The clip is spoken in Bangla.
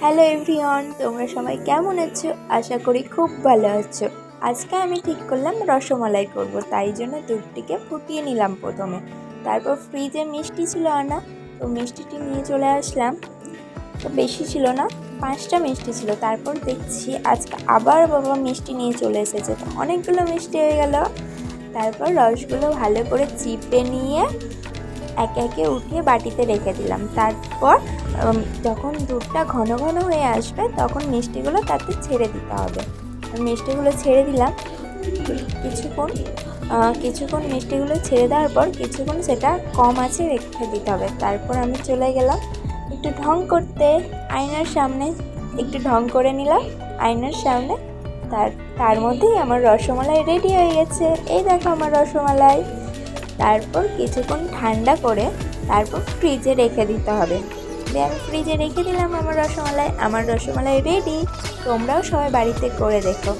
হ্যালো এভরিওয়ান, তোমরা সবাই কেমন আছো? আশা করি খুব ভালো আছো। আজকে আমি ঠিক করলাম রসমালাই করব, তাই জন্য দুধটিকে ফুটিয়ে নিলাম প্রথমে। তারপর ফ্রিজে মিষ্টি ছিল আনা, তো মিষ্টিটি নিয়ে চলে আসলাম। তো বেশি ছিল না, 5টা মিষ্টি ছিল। তারপর দেখছি আজকে আবার বাবা মিষ্টি নিয়ে চলে এসেছে, তো অনেকগুলো মিষ্টি হয়ে গেল। তারপর রসগুলো ভালো করে চিপে নিয়ে একে একে উঠিয়ে বাটিতে রেখে দিলাম। তারপর যখন দুধটা ঘন ঘন হয়ে আসবে তখন মিষ্টিগুলো তাতে ছেড়ে দিতে হবে। মিষ্টিগুলো ছেড়ে দিলাম। কিছুক্ষণ মিষ্টিগুলো ছেড়ে দেওয়ার পর কিছুক্ষণ সেটা কম আঁচে রেখে দিতে হবে। তারপর আমি চলে গেলাম একটু ঢং করতে আয়নার সামনে। একটু ঢং করে নিলাম আয়নার সামনে। তার মধ্যেই আমার রসমালাই রেডি হয়ে গেছে। এই দেখো আমার রসমালাই। তারপর কিছুক্ষণ ঠান্ডা করে তারপর ফ্রিজে রেখে দিতে হবে। আমি ফ্রিজে রেখে দিলাম আমার রসমালাই রেডি। তোমরাও সবাই বাড়িতে করে দেখো।